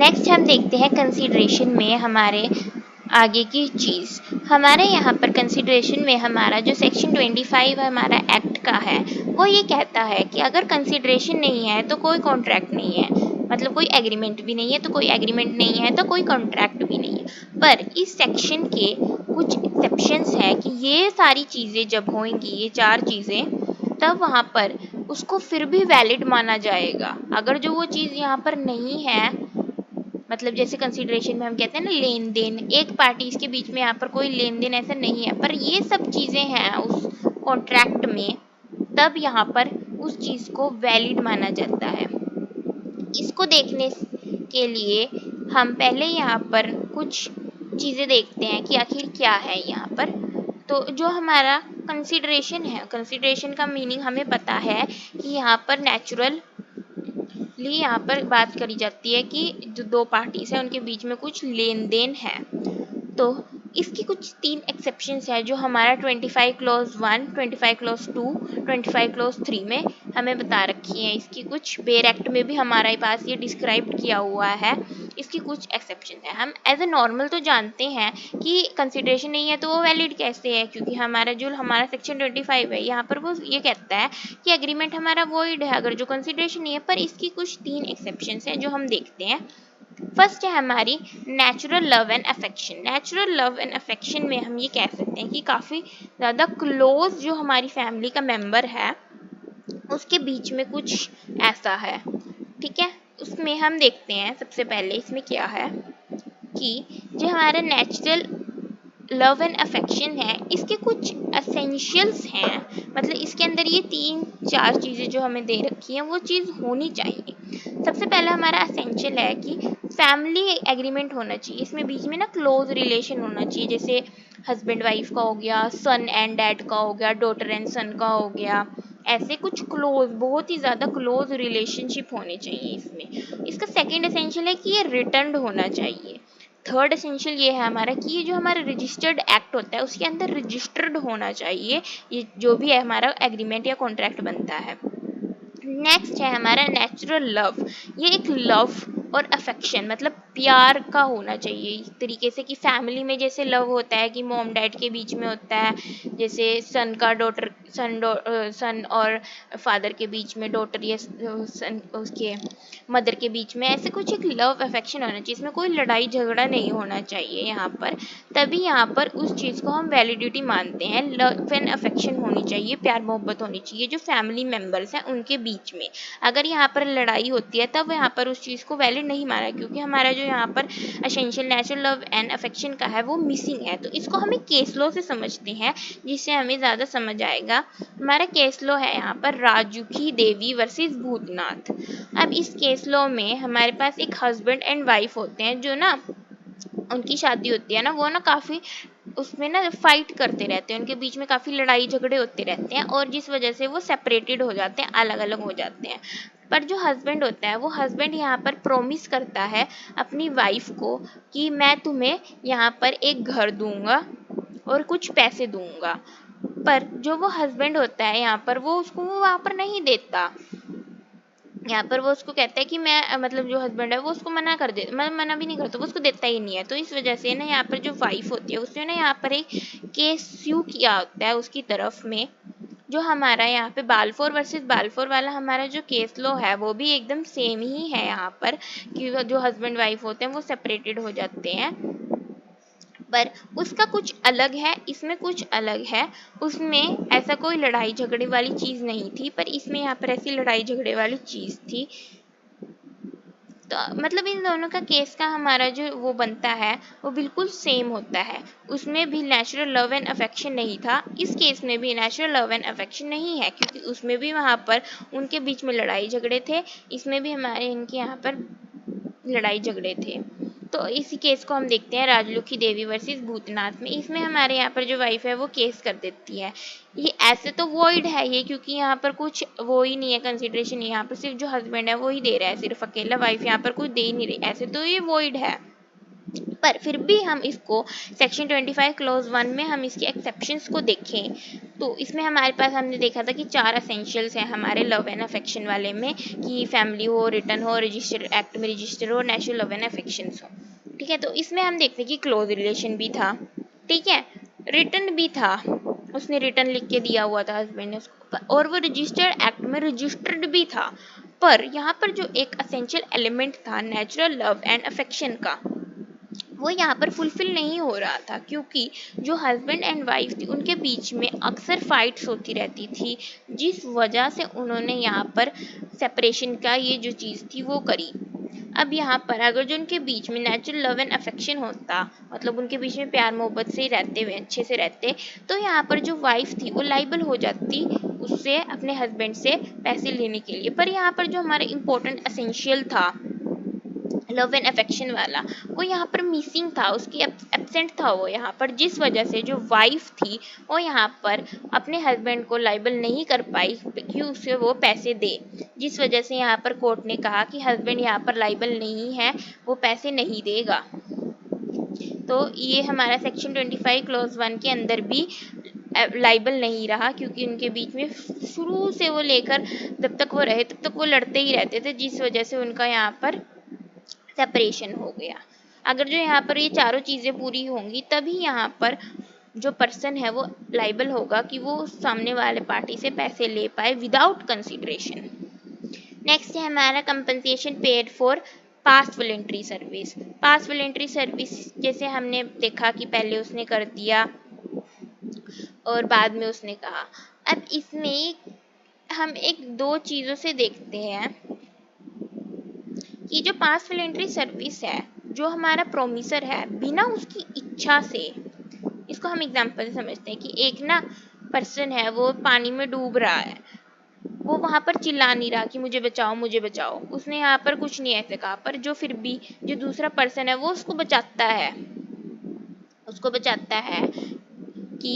Next हम देखते हैं कंसीडरेशन में हमारे आगे की चीज़। हमारे यहाँ पर कंसीडरेशन में हमारा जो सेक्शन 25 हमारा एक्ट का है वो ये कहता है कि अगर कंसीडरेशन नहीं है तो कोई कॉन्ट्रैक्ट नहीं है, मतलब कोई एग्रीमेंट भी नहीं है तो कोई एग्रीमेंट नहीं है तो कोई कॉन्ट्रैक्ट भी नहीं है। पर इस सेक्शन के कुछ एक्सेप्शंस है कि ये सारी चीज़ें जब होंगी, ये 4 चीज़ें, तब वहाँ पर उसको फिर भी वैलिड माना जाएगा। अगर जो वो चीज़ यहाँ पर नहीं है, मतलब जैसे कंसीडरेशन में हम कहते हैं ना लेन देन, एक पार्टी इसके बीच में यहाँ पर कोई लेन देन ऐसा नहीं है, पर ये सब चीज़ें हैं उस कॉन्ट्रैक्ट में, तब यहाँ पर उस चीज़ को वैलिड माना जाता है। इसको देखने के लिए हम पहले यहाँ पर कुछ चीज़ें देखते हैं कि आखिर क्या है यहाँ पर। तो जो हमारा कंसीडरेशन है, कंसीडरेशन का मीनिंग हमें पता है कि यहाँ पर नेचुरल यहाँ पर बात करी जाती है कि जो 2 पार्टीज है उनके बीच में कुछ लेन देन है। तो इसकी कुछ 3 एक्सेप्शंस है जो हमारा 25 क्लॉज 1, 25 क्लॉज 2, 25 क्लॉज 3 में हमें बता रखी है। इसकी कुछ बेयर एक्ट में भी हमारे पास ये डिस्क्राइब किया हुआ है। इसकी कुछ एक्सेप्शन है। हम एज ए नॉर्मल तो जानते हैं कि कंसिडरेशन नहीं है तो वो वैलिड कैसे है, क्योंकि हमारा सेक्शन 25 है यहाँ पर वो ये कहता है कि एग्रीमेंट हमारा वॉइड है अगर जो कंसिडरेशन नहीं है। पर इसकी कुछ 3 एक्सेप्शन है जो हम देखते हैं। फर्स्ट है हमारी natural love and affection. Natural love and affection में हम ये कह सकते हैं कि काफ़ी ज़्यादा क्लोज जो हमारी फैमिली का मेंबर है उसके बीच में कुछ ऐसा है, ठीक है। उसमें हम देखते हैं सबसे पहले इसमें क्या है कि जो हमारा नेचुरल लव एंड अफेक्शन है इसके कुछ एसेंशियल्स हैं, मतलब इसके अंदर ये 3-4 चीज़ें जो हमें दे रखी हैं वो चीज़ होनी चाहिए। सबसे पहला हमारा एसेंशियल है कि फैमिली एग्रीमेंट होना चाहिए। इसमें बीच में ना क्लोज रिलेशन होना चाहिए, जैसे हस्बैंड वाइफ का हो गया, सन एंड डैड का हो गया, डॉटर एंड सन का हो गया, ऐसे कुछ क्लोज, बहुत ही ज़्यादा क्लोज रिलेशनशिप होने चाहिए इसमें। इसका सेकेंड एसेंशियल है कि ये रिटर्न्ड होना चाहिए। थर्ड एसेंशियल ये है हमारा कि ये जो हमारा रजिस्टर्ड एक्ट होता है उसके अंदर रजिस्टर्ड होना चाहिए ये जो भी है हमारा एग्रीमेंट या कॉन्ट्रैक्ट बनता है। नेक्स्ट है हमारा नेचुरल लव। ये एक लव और अफेक्शन मतलब प्यार का होना चाहिए, इस तरीके से कि फैमिली में जैसे लव होता है कि मॉम डैड के बीच में होता है, जैसे सन का डॉटर, सन और फादर के बीच में, डॉटर या सन उसके मदर के बीच में, ऐसे कुछ एक लव अफेक्शन होना चाहिए। इसमें कोई लड़ाई झगड़ा नहीं होना चाहिए यहाँ पर, तभी यहाँ पर उस चीज़ को हम वैलिडिटी मानते हैं। लव एंड अफेक्शन होनी चाहिए, प्यार मोहब्बत होनी चाहिए जो फैमिली मेम्बर्स हैं उनके बीच में। अगर यहाँ पर लड़ाई होती है तब यहाँ पर उस चीज़ को वैलिड नहीं माना, क्योंकि हमारा जो यहाँ पर essential natural love and affection का है वो मिसिंग है। तो इसको हमें केस लॉ से समझते हैं जिससे हमें ज़्यादा समझ आएगा। हमारा केस लॉ है यहाँ पर राजूकी देवी वर्सेस भूतनाथ। अब इस केस लॉ में हमारे पास एक हस्बैंड एंड वाइफ होते हैं, जो ना उनकी शादी होती है ना, वो ना काफ़ी उसमें ना फाइट करते रहते हैं, उनके बीच में काफ़ी लड़ाई झगड़े होते रहते हैं और जिस वजह से वो सेपरेटेड हो जाते हैं, अलग अलग हो जाते हैं। पर जो हस्बैंड होता है वो हस्बैंड यहाँ पर प्रॉमिस करता है अपनी वाइफ को कि मैं तुम्हें यहाँ पर एक घर दूंगा और कुछ पैसे दूंगा। पर जो वो हस्बैंड होता है यहाँ पर वो उसको वो वहाँ पर नहीं देता। यहाँ पर वो उसको कहता है कि मैं मतलब जो हस्बैंड है वो उसको मना कर दे, मतलब मना भी नहीं करता, वो उसको देता ही नहीं है। तो इस वजह से ना यहाँ पर जो वाइफ होती है उसने ना यहाँ पर एक केस स्यू किया होता है उसकी तरफ में। जो हमारा यहाँ पे बालफोर वर्सेस बालफोर वाला हमारा जो केस लॉ है वो भी एकदम सेम ही है यहाँ पर, कि जो हस्बैंड वाइफ होते हैं वो सेपरेटेड हो जाते हैं। पर उसका कुछ अलग है, इसमें कुछ अलग है। उसमें ऐसा कोई लड़ाई झगड़े वाली चीज़ नहीं थी, पर इसमें यहाँ पर ऐसी लड़ाई झगड़े वाली चीज़ थी। तो मतलब इन दोनों का केस का हमारा जो वो बनता है वो बिल्कुल सेम होता है। उसमें भी नेचुरल लव एंड अफेक्शन नहीं था, इस केस में भी नेचुरल लव एंड अफेक्शन नहीं है, क्योंकि उसमें भी वहाँ पर उनके बीच में लड़ाई झगड़े थे, इसमें भी हमारे इनके यहाँ पर लड़ाई झगड़े थे। तो इसी केस को हम देखते हैं राजलक्ष्मी देवी वर्सेस भूतनाथ में। इसमें हमारे यहाँ पर जो वाइफ है वो केस कर देती है। ये ऐसे तो वॉइड है ये, क्योंकि यहाँ पर कुछ वो ही नहीं है कंसिडरेशन, यहाँ पर सिर्फ जो हस्बैंड है वो ही दे रहा है, सिर्फ अकेला, वाइफ यहाँ पर कुछ दे ही नहीं रही, ऐसे तो ये वॉइड है। पर फिर भी हम इसको सेक्शन 25 क्लॉज 1 में हम इसके एक्सेप्शंस को देखें तो इसमें हमारे पास हमने देखा था कि 4 एसेंशियल्स हैं हमारे लव एंड अफेक्शन वाले में, कि फैमिली हो, रिटर्न हो, रजिस्टर एक्ट में रजिस्टर हो, नेचुरल लव एंड अफेक्शंस हो। ठीक है, तो इसमें हम देखते हैं कि क्लोज रिलेशन भी था, ठीक है, रिटर्न भी था, उसने रिटर्न लिख के दिया हुआ था हस्बैंड ने उसको, और वो रजिस्टर्ड एक्ट में रजिस्टर्ड भी था। पर यहाँ पर जो एक असेंशियल एलिमेंट था नेचुरल लव एंड अफेक्शन का, वो यहाँ पर फुलफिल नहीं हो रहा था, क्योंकि जो हस्बैंड एंड वाइफ थी उनके बीच में अक्सर फाइट्स होती रहती थी, जिस वजह से उन्होंने यहाँ पर सेपरेशन का ये जो चीज़ थी वो करी। अब यहाँ पर अगर जो उनके बीच में नेचुरल लव एंड अफेक्शन होता, मतलब उनके बीच में प्यार मोहब्बत से रहते हुए अच्छे से रहते, तो यहाँ पर जो वाइफ थी वो लाइबल हो जाती उससे अपने हस्बैंड से पैसे लेने के लिए। पर यहाँ पर जो हमारा इम्पोर्टेंट असेंशियल था लव एंड अफेक्शन वाला, वो यहाँ पर मिसिंग था, उसकी एब्सेंट था वो यहाँ पर, जिस वजह से जो वाइफ थी वो यहाँ पर अपने हस्बैंड को लाइबल नहीं कर पाई कि उसे वो पैसे दे, जिस वजह से यहाँ पर कोर्ट ने कहा कि हस्बैंड यहाँ पर लाइबल नहीं है, वो पैसे नहीं देगा। तो ये हमारा सेक्शन 25 क्लॉज 1 के अंदर भी लाइबल नहीं रहा, क्योंकि उनके बीच में शुरू से वो लेकर जब तक वो रहे तब तक वो लड़ते ही रहते थे, जिस वजह से उनका यहाँ पर सेपरेशन हो गया। अगर जो यहाँ पर ये चारों चीज़ें पूरी होंगी तभी यहाँ पर जो पर्सन है वो लाइबल होगा कि वो सामने वाले पार्टी से पैसे ले पाए विदाउट कंसिडरेशन। नेक्स्ट है हमारा compensation paid for past voluntary service. Past voluntary service जैसे हमने देखा कि पहले उसने कर दिया और बाद में उसने कहा। अब इसमें हम एक दो चीज़ों से देखते हैं कि जो पास्ट वॉलंटरी सर्विस है, जो हमारा प्रोमिसर है बिना उसकी इच्छा से, इसको हम एग्जांपल समझते हैं कि एक ना पर्सन है वो पानी में डूब रहा है, वो वहां पर चिल्ला नहीं रहा कि मुझे बचाओ मुझे बचाओ, उसने यहाँ पर कुछ नहीं ऐसे कहा, पर जो फिर भी जो दूसरा पर्सन है वो उसको बचाता है, उसको बचाता है कि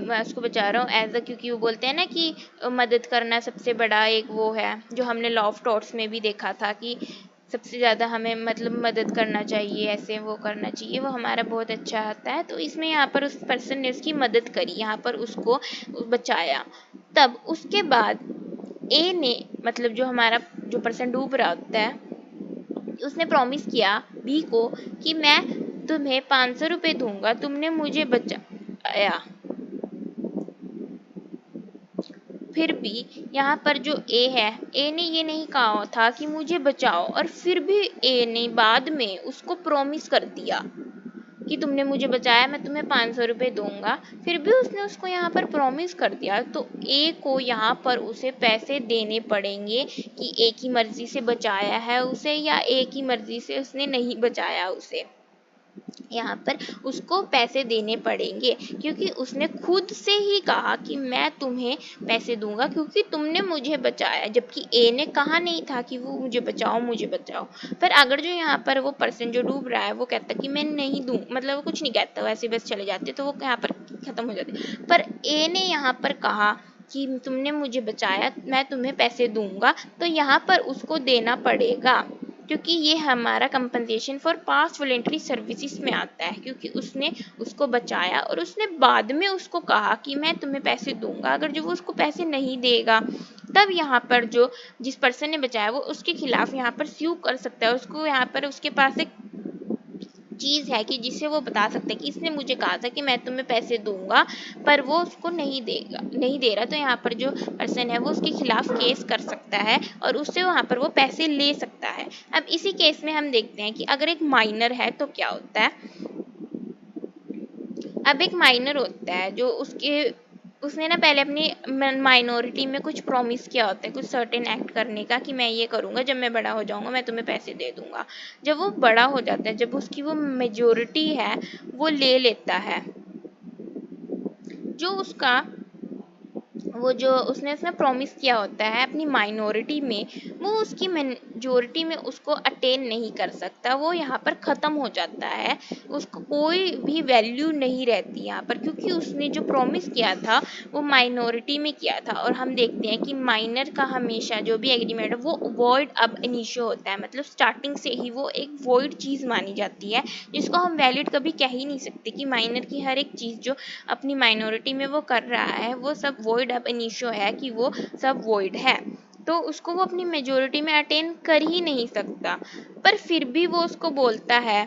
मैं उसको बचा रहा हूँ एज अ, क्योंकि वो बोलते हैं ना कि मदद करना सबसे बड़ा एक वो है, जो हमने लॉ ऑफ टॉर्ट्स में भी देखा था कि सबसे ज़्यादा हमें मतलब मदद करना चाहिए, ऐसे वो करना चाहिए, वो हमारा बहुत अच्छा आता है। तो इसमें यहाँ पर उस पर्सन ने उसकी मदद करी, यहाँ पर उसको बचाया। तब उसके बाद ए ने, मतलब जो हमारा जो पर्सन डूब रहा होता है, उसने प्रॉमिस किया बी को कि मैं तुम्हें 500 रुपये दूंगा, तुमने मुझे बचाया। फिर भी यहाँ पर जो ए है, ए ने ये नहीं कहा था कि मुझे बचाओ, और फिर भी ए ने बाद में उसको प्रॉमिस कर दिया कि तुमने मुझे बचाया, मैं तुम्हें 500 रुपये दूंगा, फिर भी उसने उसको यहाँ पर प्रॉमिस कर दिया, तो ए को यहाँ पर उसे पैसे देने पड़ेंगे कि ए की मर्जी से बचाया है उसे या ए की मर्जी से उसने नहीं बचाया उसे। यहाँ पर उसको पैसे देने पड़ेंगे, क्योंकि उसने खुद से ही कहा कि मैं तुम्हें पैसे दूंगा क्योंकि तुमने मुझे बचाया, जबकि ए ने कहा नहीं था कि वो मुझे बचाओ मुझे बचाओ। पर अगर जो यहाँ पर वो पर्सन जो डूब रहा है वो कहता कि मैं नहीं दूँ, मतलब वो कुछ नहीं कहता, वैसे बस चले जाते, तो वो यहाँ पर खत्म हो जाते। पर ए ने यहाँ पर कहा कि तुमने मुझे बचाया, मैं तुम्हें पैसे दूंगा, तो यहाँ पर उसको देना पड़ेगा, क्योंकि ये हमारा compensation for past voluntary services में आता है, क्योंकि उसने उसको बचाया और उसने बाद में उसको कहा कि मैं तुम्हें पैसे दूंगा। अगर जो वो उसको पैसे नहीं देगा, तब यहाँ पर जो जिस पर्सन ने बचाया वो उसके खिलाफ यहाँ पर स्यू कर सकता है, उसको यहाँ पर उसके पास एक चीज़ है कि जिससे वो बता सकते हैं कि इसने मुझे कहा था कि मैं तुम्हें पैसे दूंगा, पर वो उसको नहीं दे रहा, तो यहाँ पर जो पर्सन है वो उसके खिलाफ केस कर सकता है और उससे वहाँ पर वो पैसे ले सकता है। अब इसी केस में हम देखते हैं कि अगर एक माइनर है तो क्या होता है। अब एक माइनर होता है जो उसने ना पहले अपनी माइनॉरिटी में कुछ प्रॉमिस किया होता है, कुछ सर्टेन एक्ट करने का कि मैं ये करूँगा, जब मैं बड़ा हो जाऊँगा मैं तुम्हें पैसे दे दूँगा। जब वो बड़ा हो जाता है, जब उसकी वो मेजोरिटी है वो ले लेता है, जो उसका वो जो उसने प्रॉमिस किया होता है अपनी माइनॉरिटी में, वो उसकी मेजोरिटी में उसको अटेन नहीं कर सकता, वो यहाँ पर ख़त्म हो जाता है, उसको कोई भी वैल्यू नहीं रहती यहाँ पर, क्योंकि उसने जो प्रॉमिस किया था वो माइनॉरिटी में किया था। और हम देखते हैं कि माइनर का हमेशा जो भी एग्रीमेंट है वो वॉइड अब इनिशियो होता है, मतलब स्टार्टिंग से ही वो एक वॉइड चीज़ मानी जाती है, जिसको हम वैलिड कभी कह ही नहीं सकते कि माइनर की हर एक चीज़ जो अपनी माइनॉरिटी में वो कर रहा है वो सब वॉइड अब इनिशियो है, कि वो सब वॉइड है, तो उसको वो अपनी मेजोरिटी में अटेन कर ही नहीं सकता। पर फिर भी वो उसको बोलता है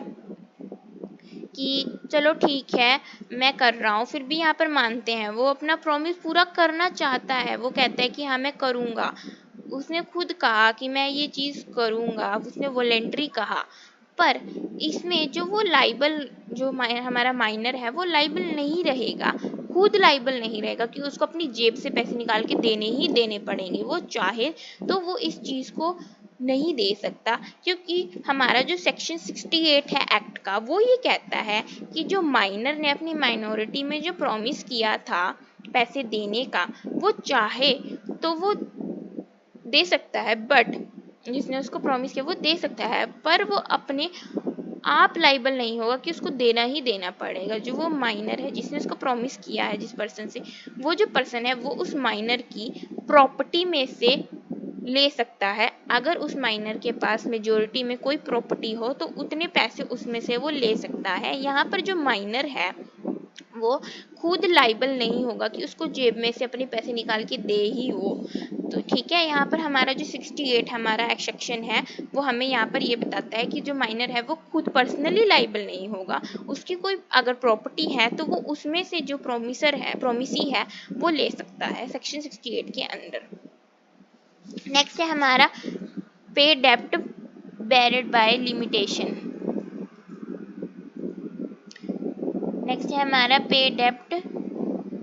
कि चलो ठीक है मैं कर रहा हूँ, फिर भी यहाँ पर मानते हैं, वो अपना प्रॉमिस पूरा करना चाहता है, वो कहता है कि हाँ मैं करूँगा, उसने खुद कहा कि मैं ये चीज़ करूँगा, उसने वॉलेंट्री कहा। पर इसमें जो वो लाइबल जो हमारा माइनर है वो लाइबल नहीं रहेगा, खुद लाइबल नहीं रहेगा, कि उसको अपनी जेब से पैसे निकाल के देने ही देने पड़ेंगे, वो चाहे तो वो इस चीज़ को नहीं दे सकता, क्योंकि हमारा जो सेक्शन 68 है एक्ट का वो ये कहता है कि जो माइनर ने अपनी माइनॉरिटी में जो प्रॉमिस किया था पैसे देने का, वो चाहे तो वो दे सकता है, बट जिसने उसको प्रॉमिस किया वो दे सकता है, पर वो अपने आप लाइबल नहीं होगा कि उसको देना ही देना पड़ेगा। जो वो माइनर है जिसने उसको प्रॉमिस किया है जिस पर्सन से, वो जो पर्सन है वो उस माइनर की प्रॉपर्टी में से ले सकता है, अगर उस माइनर के पास मेजोरिटी में कोई प्रॉपर्टी हो तो उतने पैसे उसमें से वो ले सकता है। यहाँ पर जो माइनर है वो खुद लाइबल नहीं होगा कि उसको जेब में से अपने पैसे निकाल के दे ही वो। तो ठीक है, यहाँ पर हमारा जो 68 हमारा एक सेक्शन है वो हमें यहाँ पर ये बताता है कि जो माइनर है वो खुद पर्सनली लाइबल नहीं होगा, उसकी कोई अगर प्रॉपर्टी है तो वो उसमें से जो प्रॉमिसी है वो ले सकता है सेक्शन 68 के अंदर। नेक्स्ट है हमारा पे डेप्ट बेरेड बाय लिमिटेशन। नेक्स्ट है हमारा पे डेप्ट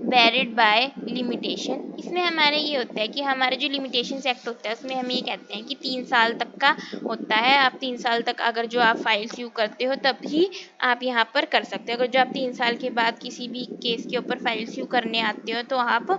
बेरेड बाय लिमिटेशन। इसमें हमारा ये होता है कि हमारा जो लिमिटेशंस एक्ट होता है उसमें हम ये कहते हैं कि 3 साल तक का होता है, आप 3 साल तक अगर जो आप फाइल्स यू करते हो तब ही आप यहाँ पर कर सकते हो, अगर जो आप 3 साल के बाद किसी भी केस के ऊपर फाइल्स यू करने आते हो तो आप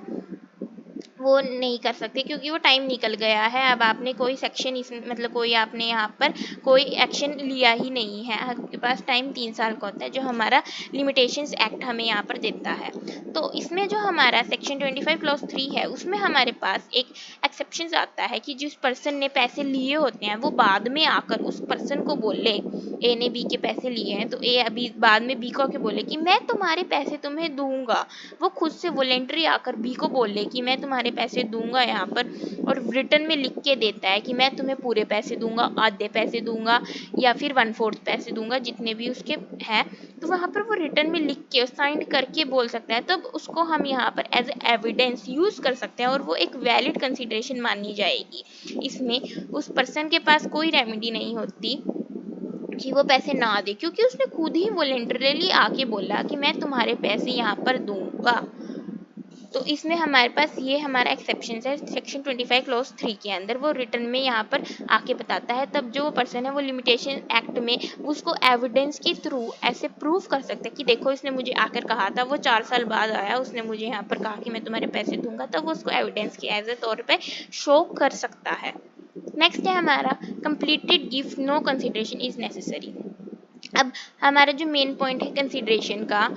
वो नहीं कर सकते, क्योंकि वो टाइम निकल गया है, अब आपने कोई सेक्शन इस मतलब कोई आपने यहाँ पर कोई एक्शन लिया ही नहीं है, आपके पास टाइम 3 साल का होता है जो हमारा लिमिटेशंस एक्ट हमें यहाँ पर देता है। तो इसमें जो हमारा सेक्शन 25 क्लॉज 3 है उसमें हमारे पास एक एक्सेप्शन आता है कि जिस पर्सन ने पैसे लिए होते हैं वो बाद में आकर उस पर्सन को बोले, ए ने बी के पैसे लिए हैं तो ए अभी बाद में बी को आके बोले कि मैं तुम्हारे पैसे तुम्हें दूंगा, वो खुद से वॉलेंटरी आकर बी को बोले कि मैं तुम्हारे पैसे दूंगा यहाँ पर, और रिटर्न में लिख के देता है कि मैं तुम्हें पूरे पैसे दूंगा, आधे पैसे दूंगा या फिर 1/4 पैसे दूंगा, जितने भी उसके हैं, तो वहाँ पर वो रिटर्न में लिख के साइन करके बोल सकता है, तब उसको हम यहाँ पर एज एविडेंस यूज़ कर सकते हैं और वो एक वैलिड कंसिडरेशन मानी जाएगी। इसमें उस पर्सन के पास कोई रेमेडी नहीं होती कि वो पैसे ना दे, क्योंकि उसने खुद ही वॉलेंटरली आके बोला कि मैं तुम्हारे पैसे यहाँ पर दूंगा। तो इसमें हमारे पास ये हमारा एक्सेप्शन है सेक्शन 25 क्लॉज 3 के अंदर, वो रिटर्न में यहाँ पर आके बताता है, तब जो वो पर्सन है वो लिमिटेशन एक्ट में उसको एविडेंस के थ्रू ऐसे प्रूव कर सकता है कि देखो इसने मुझे आकर कहा था, वो 4 साल बाद आया, उसने मुझे यहाँ पर कहा कि मैं तुम्हारे पैसे दूंगा, तब वो उसको एविडेंस के एज ए तौर पर शो कर सकता है। नेक्स्ट है हमारा completed gift no consideration is necessary. अब हमारा जो मेन पॉइंट है कंसिडरेशन का,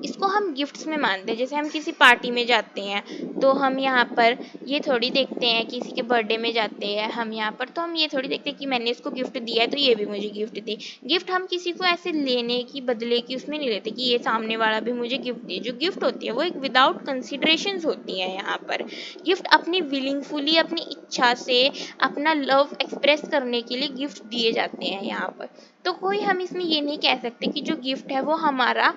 इसको हम गिफ्ट्स में मानते हैं, जैसे हम किसी पार्टी में जाते हैं तो हम यहाँ पर ये थोड़ी देखते हैं, किसी के बर्थडे में जाते हैं हम यहाँ पर तो हम ये थोड़ी देखते हैं कि मैंने इसको गिफ्ट दिया है तो ये भी मुझे गिफ्ट दे। गिफ्ट हम किसी को ऐसे लेने की बदले की उसमें नहीं लेते कि ये सामने वाला भी मुझे गिफ्ट दे, जो गिफ्ट होती है वो एक विदाउट कंसिडरेशंस होती है। यहाँ पर गिफ्ट अपनी विलिंगफुली अपनी इच्छा से अपना लव एक्सप्रेस करने के लिए गिफ्ट दिए जाते हैं यहाँ पर, तो कोई हम इसमें ये नहीं कह सकते कि जो गिफ्ट है वो हमारा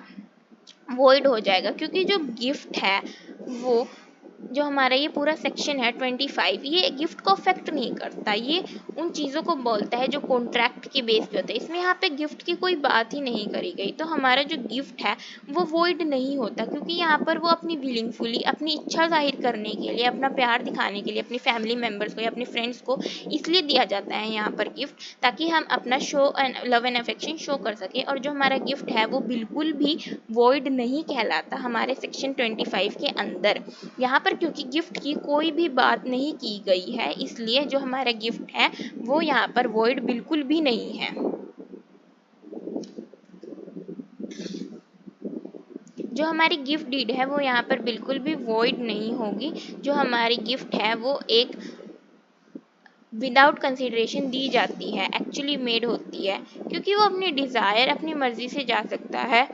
वॉइड हो जाएगा, क्योंकि जो गिफ्ट है वो जो हमारा ये पूरा सेक्शन है 25 ये गिफ्ट को अफेक्ट नहीं करता, ये उन चीज़ों को बोलता है जो कॉन्ट्रैक्ट के बेस पे होता है, इसमें यहाँ पे गिफ्ट की कोई बात ही नहीं करी गई, तो हमारा जो गिफ्ट है वो वॉइड नहीं होता, क्योंकि यहाँ पर वो अपनी विलिंगफुली अपनी इच्छा जाहिर करने के लिए, अपना प्यार दिखाने के लिए अपनी फैमिली मेम्बर्स को या अपने फ्रेंड्स को इसलिए दिया जाता है यहाँ पर गिफ्ट, ताकि हम अपना show and love and affection show कर सकें, और जो हमारा गिफ्ट है वो बिल्कुल भी वॉइड नहीं कहलाता हमारे सेक्शन 25 के अंदर। यहाँ पर क्योंकि गिफ्ट की कोई भी बात नहीं की गई है, इसलिए जो हमारा गिफ्ट है वो यहाँ पर वॉइड बिल्कुल भी नहीं है। जो हमारी गिफ्ट डीड है वो यहाँ पर बिल्कुल भी वॉइड नहीं होगी। जो हमारी गिफ्ट है वो एक विदाउट कंसिडरेशन दी जाती है, एक्चुअली मेड होती है, क्योंकि वो अपनी डिज़ायर अपनी मर्ज़ी से जा सकता है